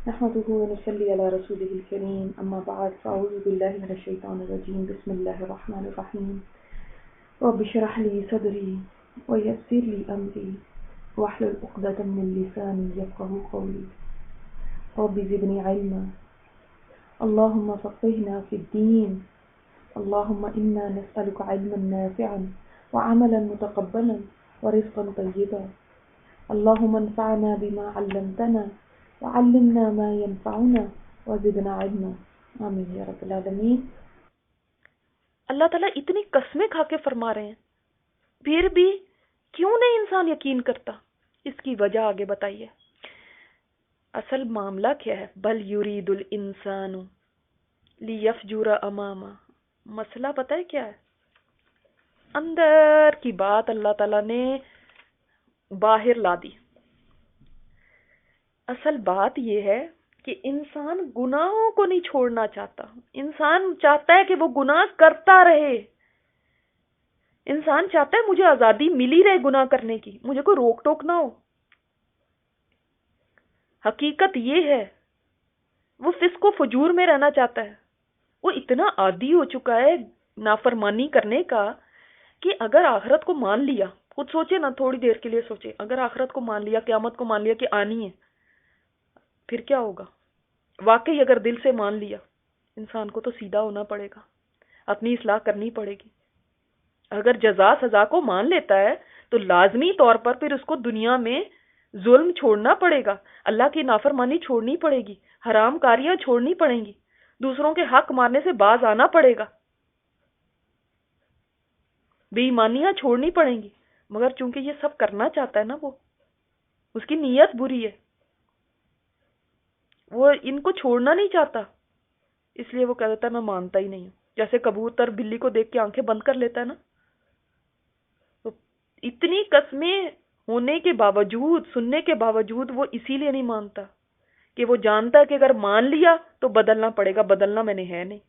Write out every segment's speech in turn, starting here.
نحمده ونصلي على رسوله الكريم أما بعد فأعوذ بالله من الشيطان الرجيم بسم الله الرحمن الرحيم رب اشرح لي صدري ويسر لي أمري واحلل عقدة من لساني يفقهوا قولي رب زدني علما اللهم فقهنا في الدين اللهم إنا نسألك علما نافعا وعملا متقبلا ورزقا طيبا اللهم انفعنا بما علمتنا وعلمنا ما ينفعنا وزدنا علما آمین یا رب العالمین۔ اللہ تعالیٰ اتنی قسمیں کھا کے فرما رہے ہیں، پھر بھی کیوں نہیں انسان یقین کرتا؟ اس کی وجہ آگے بتائیے۔ اصل معاملہ کیا ہے؟ بل یرید الانسان لیفجر امامہ۔ مسئلہ پتہ ہے کیا ہے؟ اندر کی بات اللہ تعالیٰ نے باہر لا دی۔ اصل بات یہ ہے کہ انسان گناہوں کو نہیں چھوڑنا چاہتا، انسان چاہتا ہے کہ وہ گناہ کرتا رہے، انسان چاہتا ہے مجھے آزادی ملی رہے گناہ کرنے کی، مجھے کوئی روک ٹوک نہ ہو۔ حقیقت یہ ہے وہ فسق و فجور میں رہنا چاہتا ہے، وہ اتنا عادی ہو چکا ہے نافرمانی کرنے کا کہ اگر آخرت کو مان لیا، خود سوچے نا، تھوڑی دیر کے لیے سوچے، اگر آخرت کو مان لیا، قیامت کو مان لیا کہ آنی ہے، پھر کیا ہوگا؟ واقعی اگر دل سے مان لیا، انسان کو تو سیدھا ہونا پڑے گا، اپنی اصلاح کرنی پڑے گی۔ اگر جزا سزا کو مان لیتا ہے تو لازمی طور پر پھر اس کو دنیا میں ظلم چھوڑنا پڑے گا، اللہ کی نافرمانی چھوڑنی پڑے گی، حرام کاریاں چھوڑنی پڑیں گی، دوسروں کے حق مارنے سے باز آنا پڑے گا، بے ایمانیاں چھوڑنی پڑیں گی۔ مگر چونکہ یہ سب کرنا چاہتا ہے نا، وہ اس کی نیت بری ہے، وہ ان کو چھوڑنا نہیں چاہتا، اس لیے وہ کہتا ہے میں مانتا ہی نہیں ہوں۔ جیسے کبوتر بلی کو دیکھ کے آنکھیں بند کر لیتا ہے نا، تو اتنی قسمیں ہونے کے باوجود، سننے کے باوجود وہ اسی لیے نہیں مانتا کہ وہ جانتا ہے کہ اگر مان لیا تو بدلنا پڑے گا، بدلنا میں نے ہے نہیں،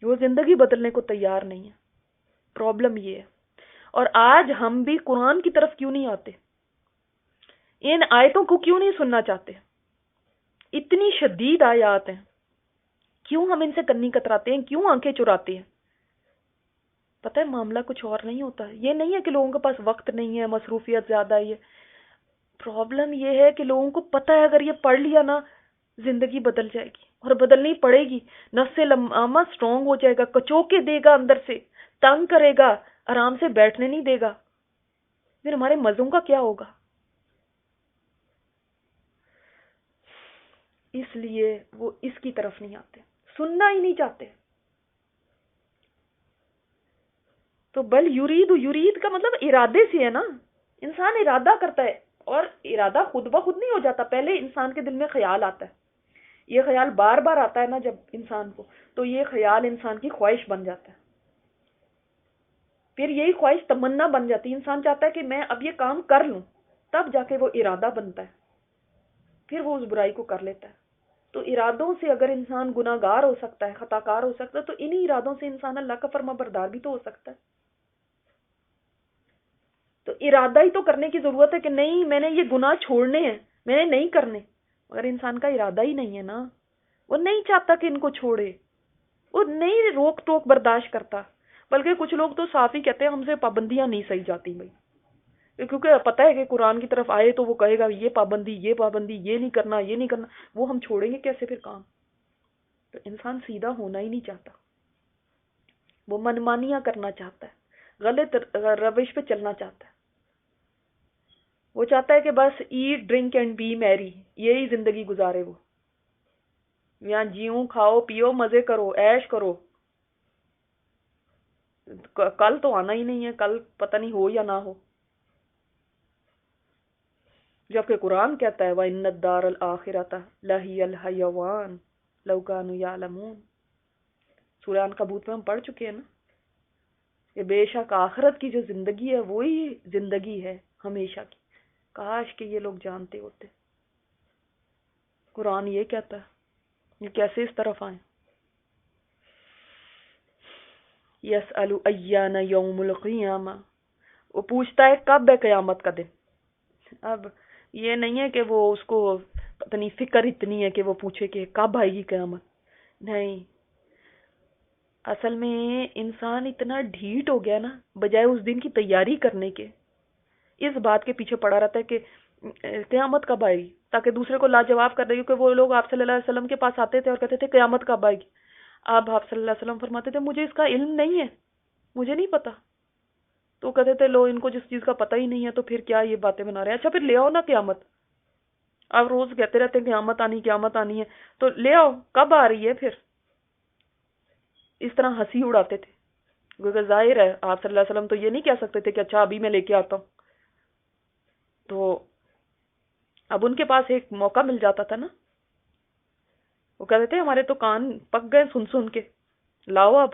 وہ زندگی بدلنے کو تیار نہیں ہے۔ پرابلم یہ ہے۔ اور آج ہم بھی قرآن کی طرف کیوں نہیں آتے؟ ان آیتوں کو کیوں نہیں سننا چاہتے؟ اتنی شدید آیات ہیں، کیوں ہم ان سے کنی کتراتے ہیں، کیوں آنکھیں چراتے ہیں؟ پتہ ہے معاملہ کچھ اور نہیں ہوتا، یہ نہیں ہے کہ لوگوں کے پاس وقت نہیں ہے، مصروفیت زیادہ ہے۔ پرابلم یہ ہے کہ لوگوں کو پتہ ہے اگر یہ پڑھ لیا نا زندگی بدل جائے گی، اور بدلنی پڑے گی، نفس لمامہ سٹرونگ ہو جائے گا، کچوکے دے گا، اندر سے تنگ کرے گا، آرام سے بیٹھنے نہیں دے گا، پھر ہمارے مزوں کا کیا ہوگا؟ اس لیے وہ اس کی طرف نہیں آتے، سننا ہی نہیں چاہتے۔ تو بل یرید، یرید کا مطلب ارادے سے ہے نا، انسان ارادہ کرتا ہے، اور ارادہ خود بخود نہیں ہو جاتا، پہلے انسان کے دل میں خیال آتا ہے، یہ خیال بار بار آتا ہے نا جب انسان کو، تو یہ خیال انسان کی خواہش بن جاتا ہے، پھر یہی خواہش تمنا بن جاتی ہے، انسان چاہتا ہے کہ میں اب یہ کام کر لوں، تب جا کے وہ ارادہ بنتا ہے، پھر وہ اس برائی کو کر لیتا ہے۔ تو ارادوں سے اگر انسان گناہ گار ہو سکتا ہے، خطا کار ہو سکتا ہے، تو انہی ارادوں سے انسان اللہ کا فرما بردار بھی تو ہو سکتا ہے۔ تو ارادہ ہی تو کرنے کی ضرورت ہے کہ نہیں میں نے یہ گناہ چھوڑنے ہیں، میں نے نہیں کرنے، مگر انسان کا ارادہ ہی نہیں ہے نا، وہ نہیں چاہتا کہ ان کو چھوڑے، وہ نہیں روک ٹوک برداشت کرتا، بلکہ کچھ لوگ تو صاف ہی کہتے ہیں ہم سے پابندیاں نہیں سہی جاتی بھائی، کیونکہ پتہ ہے کہ قرآن کی طرف آئے تو وہ کہے گا یہ پابندی، یہ پابندی، یہ نہیں کرنا، یہ نہیں کرنا، وہ ہم چھوڑیں گے کیسے پھر کام؟ تو انسان سیدھا ہونا ہی نہیں چاہتا، وہ منمانیاں کرنا چاہتا ہے، غلط روش پہ چلنا چاہتا ہے، وہ چاہتا ہے کہ بس ایٹ ڈرنک اینڈ بی میری، یہی زندگی گزارے وہ، یہاں جیوں، کھاؤ پیو، مزے کرو، عیش کرو، کل تو آنا ہی نہیں ہے، کل پتہ نہیں ہو یا نہ ہو۔ جبکہ قرآن کہتا ہے وَإِنَّ الدَّارَ الْآخِرَةَ لَهِيَ الْحَيَوَانُ لَوْ كَانُوا يَعْلَمُونَ، سورہ عنکبوت میں ہم پڑھ چکے ہیں نا کہ بے شک آخرت کی جو زندگی ہے وہی زندگی ہے ہمیشہ کی، کاش کہ یہ لوگ جانتے ہوتے۔ قرآن یہ کہتا ہے، یہ کیسے اس طرف آئیں؟ یسأل ایان یوم القیامہ، وہ پوچھتا ہے کب ہے قیامت کا دن۔ اب یہ نہیں ہے کہ وہ اس کو پتہ نہیں فکر اتنی ہے کہ وہ پوچھے کہ کب آئے گی قیامت. نہیں، اصل میں انسان اتنا ڈھیٹ ہو گیا نا، بجائے اس دن کی تیاری کرنے کے اس بات کے پیچھے پڑا رہتا ہے کہ قیامت کب آئے گی، تاکہ دوسرے کو لاجواب کر دے. کیونکہ وہ لوگ آپ صلی اللہ علیہ وسلم کے پاس آتے تھے اور کہتے تھے قیامت کب آئے گی. آپ صلی اللہ علیہ وسلم فرماتے تھے مجھے اس کا علم نہیں ہے، مجھے نہیں پتا. تو کہتے تھے لو ان کو جس چیز کا پتہ ہی نہیں ہے تو پھر کیا یہ باتیں بنا رہے ہیں. اچھا پھر لے آؤ نا قیامت. آپ روز کہتے رہتے ہیں قیامت آنی ہے، تو لے آؤ، کب آ رہی ہے پھر؟ اس طرح ہنسی اڑاتے تھے. کیونکہ ظاہر ہے آپ صلی اللہ علیہ وسلم تو یہ نہیں کہہ سکتے تھے کہ اچھا ابھی میں لے کے آتا ہوں. تو اب ان کے پاس ایک موقع مل جاتا تھا نا، وہ کہتے تھے ہمارے تو کان پک گئے سن سن کے، لاؤ اب.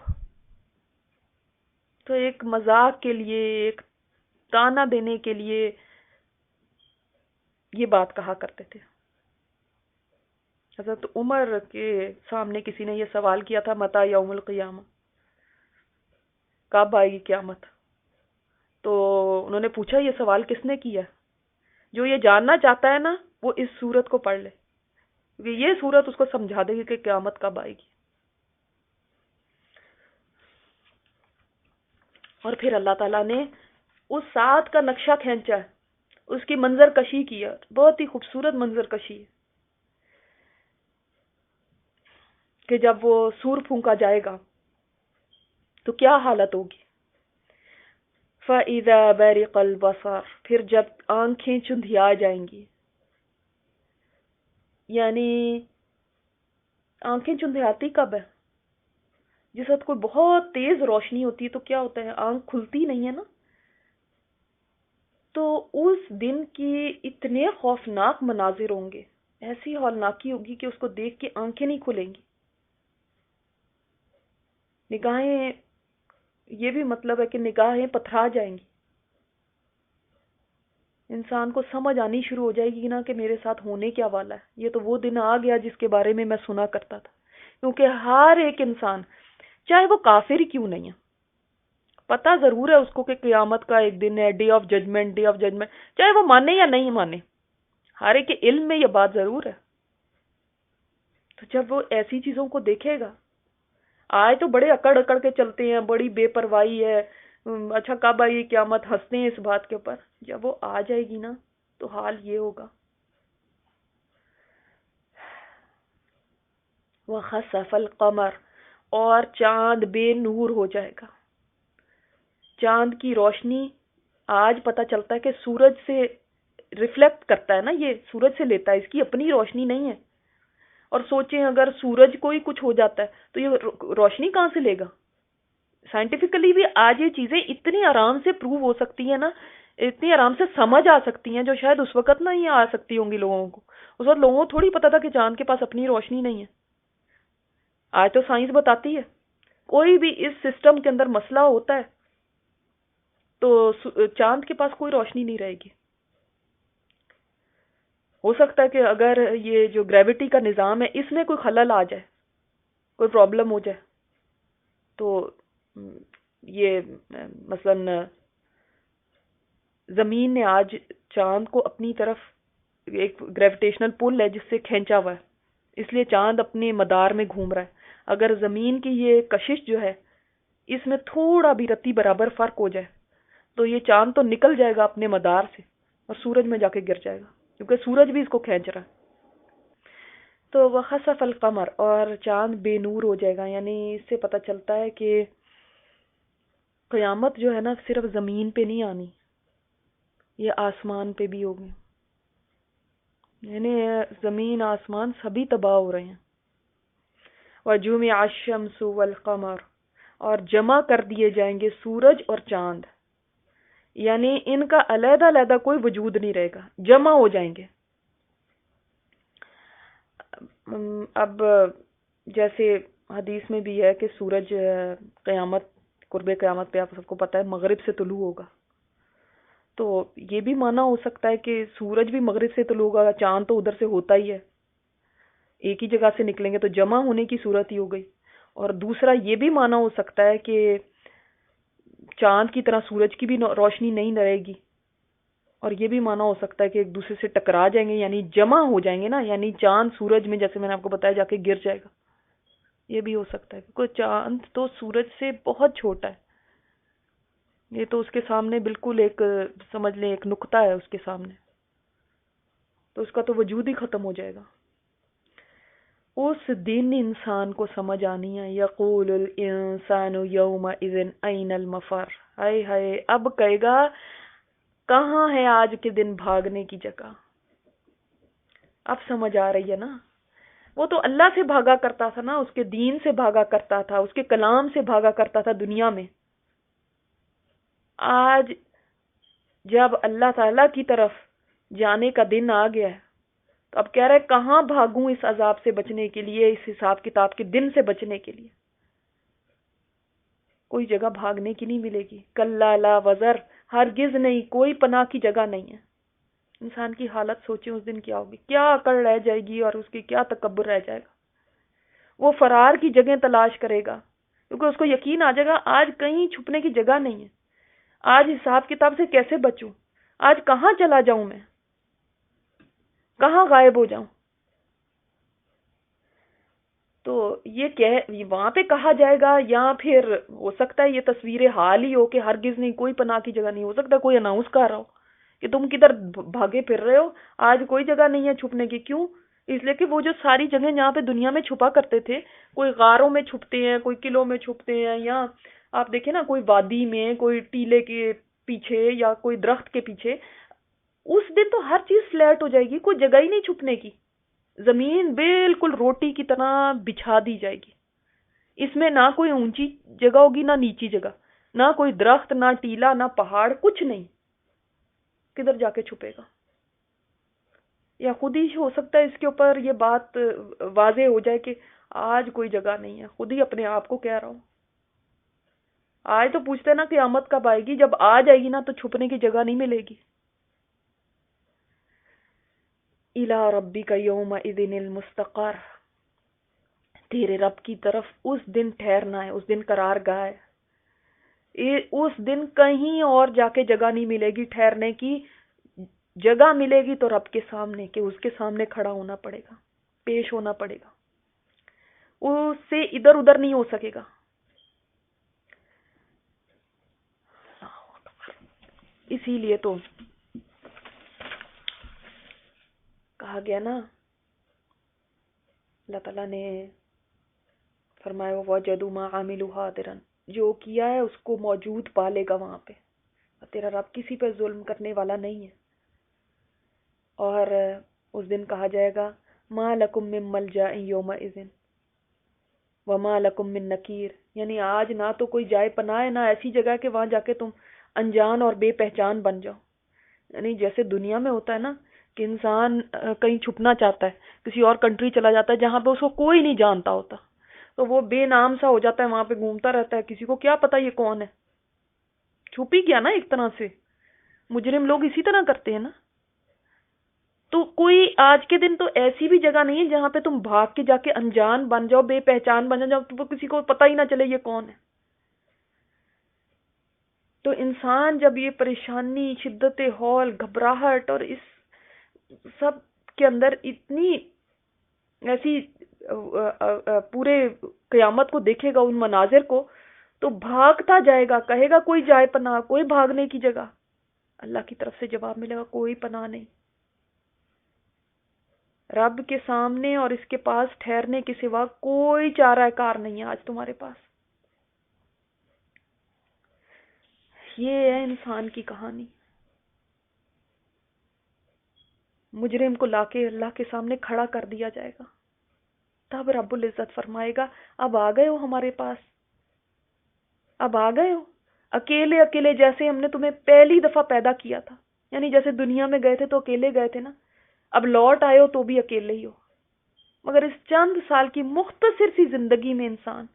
تو ایک مذاق کے لیے، ایک تانا دینے کے لیے یہ بات کہا کرتے تھے. حضرت عمر کے سامنے کسی نے یہ سوال کیا تھا متی یوم القیامہ، کب آئے گی قیامت؟ تو انہوں نے پوچھا یہ سوال کس نے کیا؟ جو یہ جاننا چاہتا ہے نا وہ اس سورت کو پڑھ لے، کیونکہ یہ سورت اس کو سمجھا دے گی کہ قیامت کب آئے گی. اور پھر اللہ تعالیٰ نے اس ساتھ کا نقشہ کھینچا ہے، اس کی منظر کشی کی ہے، بہت ہی خوبصورت منظر کشی ہے کہ جب وہ سور پھونکا جائے گا تو کیا حالت ہوگی. فَإِذَا بَرِقَ الْبَصَرُ، پھر جب آنکھیں چندھیا جائیں گی. یعنی آنکھیں چندھیاتی کب ہے؟ جس وقت کوئی بہت تیز روشنی ہوتی ہے تو کیا ہوتا ہے، آنکھ کھلتی نہیں ہے نا. تو اس دن کی اتنے خوفناک مناظر ہوں گے، ایسی ہولناکی ہوگی کہ اس کو دیکھ کے آنکھیں نہیں کھلیں گی. نگاہیں، یہ بھی مطلب ہے کہ نگاہیں پتھرا جائیں گی. انسان کو سمجھ آنی شروع ہو جائے گی نا کہ میرے ساتھ ہونے کیا والا ہے. یہ تو وہ دن آ گیا جس کے بارے میں سنا کرتا تھا. کیونکہ ہر ایک انسان، چاہے وہ کافر ہی کیوں نہیں ہے، پتہ ضرور ہے اس کو کہ قیامت کا ایک دن ہے، ڈے آف ججمنٹ، چاہے وہ مانے یا نہیں مانے، ہر ایک کے علم میں یہ بات ضرور ہے. تو جب وہ ایسی چیزوں کو دیکھے گا، آج تو بڑے اکڑ اکڑ کے چلتے ہیں، بڑی بے پرواہی ہے، اچھا کب آئی قیامت، ہنستے ہیں اس بات کے اوپر. جب وہ آ جائے گی نا تو حال یہ ہوگا. وَخَسَفَ الْقَمَرُ، اور چاند بے نور ہو جائے گا. چاند کی روشنی آج پتہ چلتا ہے کہ سورج سے ریفلیکٹ کرتا ہے نا، یہ سورج سے لیتا ہے، اس کی اپنی روشنی نہیں ہے. اور سوچیں اگر سورج کو ہی کچھ ہو جاتا ہے تو یہ روشنی کہاں سے لے گا؟ سائنٹیفکلی بھی آج یہ چیزیں اتنی آرام سے پروو ہو سکتی ہیں نا، اتنی آرام سے سمجھ آ سکتی ہیں، جو شاید اس وقت نہ ہی آ سکتی ہوں گی لوگوں کو. اس وقت لوگوں کو تھوڑی پتا تھا کہ چاند کے پاس اپنی روشنی نہیں ہے. آج تو سائنس بتاتی ہے کوئی بھی اس سسٹم کے اندر مسئلہ ہوتا ہے تو چاند کے پاس کوئی روشنی نہیں رہے گی. ہو سکتا ہے کہ اگر یہ جو گریوٹی کا نظام ہے اس میں کوئی خلل آ جائے، کوئی پرابلم ہو جائے، تو یہ مثلا زمین نے آج چاند کو اپنی طرف، ایک گریویٹیشنل پل ہے جس سے کھینچا ہوا ہے، اس لیے چاند اپنے مدار میں گھوم رہا ہے. اگر زمین کی یہ کشش جو ہے اس میں تھوڑا بھی رتی برابر فرق ہو جائے تو یہ چاند تو نکل جائے گا اپنے مدار سے اور سورج میں جا کے گر جائے گا، کیونکہ سورج بھی اس کو کھینچ رہا ہے. تو وَخَسَفَ الْقَمَرُ، اور چاند بے نور ہو جائے گا. یعنی اس سے پتہ چلتا ہے کہ قیامت جو ہے نا صرف زمین پہ نہیں آنی، یہ آسمان پہ بھی ہوگی. یعنی زمین آسمان سبھی تباہ ہو رہے ہیں. وَجُمِعَ الشَّمْسُ وَالْقَمَرُ، اور جمع کر دیے جائیں گے سورج اور چاند. یعنی ان کا علیحدہ علیحدہ کوئی وجود نہیں رہے گا، جمع ہو جائیں گے. اب جیسے حدیث میں بھی ہے کہ سورج قیامت، قرب قیامت پہ آپ سب کو پتہ ہے مغرب سے طلوع ہوگا. تو یہ بھی مانا ہو سکتا ہے کہ سورج بھی مغرب سے طلوع ہوگا، چاند تو ادھر سے ہوتا ہی ہے، ایک ہی جگہ سے نکلیں گے تو جمع ہونے کی صورت ہی ہو گئی. اور دوسرا یہ بھی مانا ہو سکتا ہے کہ چاند کی طرح سورج کی بھی روشنی نہیں رہے گی اور یہ بھی مانا ہو سکتا ہے کہ ایک دوسرے سے ٹکرا جائیں گے، یعنی جمع ہو جائیں گے نا، یعنی چاند سورج میں جیسے میں نے آپ کو بتایا جا کے گر جائے گا، یہ بھی ہو سکتا ہے کیونکہ چاند تو سورج سے بہت چھوٹا ہے، یہ تو اس کے سامنے بالکل ایک سمجھ لیں ایک نقطہ ہے اس کے سامنے، تو اس کا تو وجود ہی ختم ہو جائے گا۔ اس دن انسان کو سمجھ آنی ہے، یقول الانسان یومئذ این المفر، ہائے ہائے اب کہے گا کہاں ہے آج کے دن بھاگنے کی جگہ۔ اب سمجھ آ رہی ہے نا، وہ تو اللہ سے بھاگا کرتا تھا نا، اس کے دین سے بھاگا کرتا تھا، اس کے کلام سے بھاگا کرتا تھا دنیا میں۔ آج جب اللہ تعالی کی طرف جانے کا دن آ گیا ہے تو اب کہہ رہے کہاں بھاگوں اس عذاب سے بچنے کے لیے، اس حساب کتاب کے دن سے بچنے کے لیے۔ کوئی جگہ بھاگنے کی نہیں ملے گی، کلا لا وزر، ہرگز نہیں، کوئی پناہ کی جگہ نہیں ہے۔ انسان کی حالت سوچیں اس دن کیا ہوگی، کیا عقل رہ جائے گی اور اس کی کیا تکبر رہ جائے گا۔ وہ فرار کی جگہ تلاش کرے گا کیونکہ اس کو یقین آ جائے گا آج کہیں چھپنے کی جگہ نہیں ہے، آج حساب کتاب سے کیسے بچوں، آج کہاں چلا جاؤں میں، کہاں غائب ہو جاؤں۔ تو یہ وہاں پہ کہا جائے گا، یا پھر ہو سکتا ہے یہ تصویر حال ہی ہو کہ ہرگز نہیں، کوئی پناہ کی جگہ نہیں، ہو سکتا ہے کوئی اناؤنس کر رہا ہو کہ تم کدھر بھاگے پھر رہے ہو، آج کوئی جگہ نہیں ہے چھپنے کی۔ کیوں؟ اس لیے کہ وہ جو ساری جگہیں جہاں پہ دنیا میں چھپا کرتے تھے، کوئی غاروں میں چھپتے ہیں، کوئی قلعوں میں چھپتے ہیں، یا آپ دیکھیں نا کوئی وادی میں، کوئی ٹیلے کے پیچھے یا کوئی درخت کے پیچھے، اس دن تو ہر چیز فلیٹ ہو جائے گی، کوئی جگہ ہی نہیں چھپنے کی، زمین بالکل روٹی کی طرح بچھا دی جائے گی، اس میں نہ کوئی اونچی جگہ ہوگی نہ نیچی جگہ، نہ کوئی درخت نہ ٹیلا نہ پہاڑ، کچھ نہیں، کدھر جا کے چھپے گا؟ یا خود ہی ہو سکتا ہے اس کے اوپر یہ بات واضح ہو جائے کہ آج کوئی جگہ نہیں ہے، خود ہی اپنے آپ کو کہہ رہا ہوں۔ آج تو پوچھتے نا قیامت کب آئے گی، جب آ جائے گی نا تو چھپنے کی جگہ نہیں ملے گی۔ اِلیٰ رَبِّکَ یَوْمَئِذٍ الْمُسْتَقَرُّ، تیرے رب کی طرف اس دن ٹھہرنا ہے، اس دن قرار گاہ ہے، اس دن کہیں اور جا کے جگہ نہیں ملے گی ٹھہرنے کی، جگہ ملے گی تو رب کے سامنے، کہ اس کے سامنے کھڑا ہونا پڑے گا، پیش ہونا پڑے گا، اس سے ادھر ادھر نہیں ہو سکے گا۔ اسی لیے تو کہا گیا نا، اللہ تعالیٰ نے فرمایا وَوَجَدُوا مَا عَمِلُوا حَاضِرًا، جو کیا ہے اس کو موجود پالے گا وہاں پہ، تیرا رب کسی پہ ظلم کرنے والا نہیں ہے۔ اور اس دن کہا جائے گا مَا لَكُم مِّن مَلْجَإٍ يَوْمَئِذٍ وَمَا لَكُم مِّن نَكِيرٍ، یعنی آج نہ تو کوئی جائے پناہ ہے، نہ ایسی جگہ کہ وہاں جا کے تم انجان اور بے پہچان بن جاؤ۔ یعنی جیسے دنیا میں ہوتا ہے نا کہ انسان کہیں چھپنا چاہتا ہے، کسی اور کنٹری چلا جاتا ہے جہاں پہ اس کو کوئی نہیں جانتا ہوتا، تو وہ بے نام سا ہو جاتا ہے، وہاں پہ گھومتا رہتا ہے، کسی کو کیا پتا یہ کون ہے، چھپ ہی گیا نا ایک طرح سے۔ مجرم لوگ اسی طرح کرتے ہیں نا۔ تو کوئی آج کے دن تو ایسی بھی جگہ نہیں ہے جہاں پہ تم بھاگ کے جا کے انجان بن جاؤ، بے پہچان بن جاؤ، تو کسی کو پتہ ہی نہ چلے یہ کون ہے۔ تو انسان جب یہ پریشانی، شدت ہول، گھبراہٹ اور اس سب کے اندر اتنی ایسی پورے قیامت کو دیکھے گا، ان مناظر کو، تو بھاگتا جائے گا، کہے گا کوئی جائے پناہ، کوئی بھاگنے کی جگہ۔ اللہ کی طرف سے جواب ملے گا کوئی پناہ نہیں، رب کے سامنے اور اس کے پاس ٹھہرنے کے سوا کوئی چارہ کار نہیں ہے آج تمہارے پاس۔ یہ ہے انسان کی کہانی۔ مجرم کو لا کے اللہ کے سامنے کھڑا کر دیا جائے گا، تب رب العزت فرمائے گا اب آ گئے ہو ہمارے پاس، اب آ گئے ہو اکیلے اکیلے، جیسے ہم نے تمہیں پہلی دفعہ پیدا کیا تھا، یعنی جیسے دنیا میں گئے تھے تو اکیلے گئے تھے نا، اب لوٹ آئے ہو تو بھی اکیلے ہی ہو۔ مگر اس چند سال کی مختصر سی زندگی میں انسان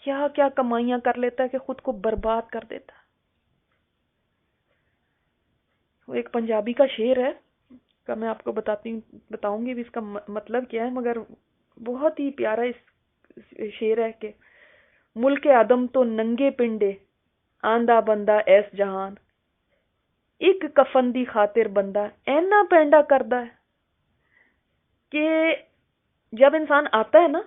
کیا کیا کمائیاں کر لیتا ہے کہ خود کو برباد کر دیتا ہے۔ وہ ایک پنجابی کا شعر ہے کا میں آپ کو بتاؤں گی بھی اس کا مطلب کیا ہے، مگر بہت ہی پیارا اس شعر ہے کہ ملک عدم تو ننگے پنڈے آندہ بندہ ایس جہان، ایک کفن دی خاطر بندہ اینا پینڈا کردا ہے کہ جب انسان آتا ہے نا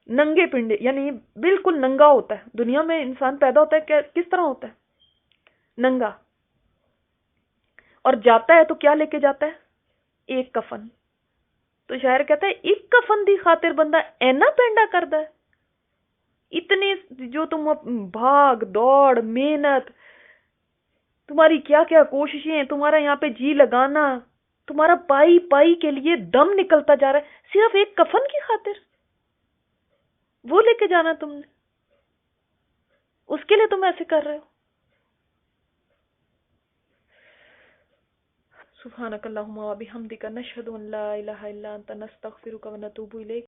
ننگے پنڈے، یعنی بالکل ننگا ہوتا ہے. دنیا میں انسان پیدا ہوتا ہے کہ کس طرح ہوتا ہے؟ ننگا. اور جاتا ہے تو کیا لے کے جاتا ہے؟ ایک کفن. تو شاعر کہتا ہے ایک کفن دی خاطر بندہ اینا پینڈا کردا ہے. اتنے جو تم بھاگ دوڑ محنت، تمہاری کیا کیا کوششیں، تمہارا یہاں پہ جی لگانا، تمہارا پائی پائی کے لیے دم نکلتا جا رہا ہے صرف ایک کفن کی خاطر. وہ لے کے جانا تم نے، اس کے لیے تم ایسے کر رہے ہو. سبحانک اللہم و بحمدک نشہد ان لا الہ الا انت نستغفرک و نتوب الیک.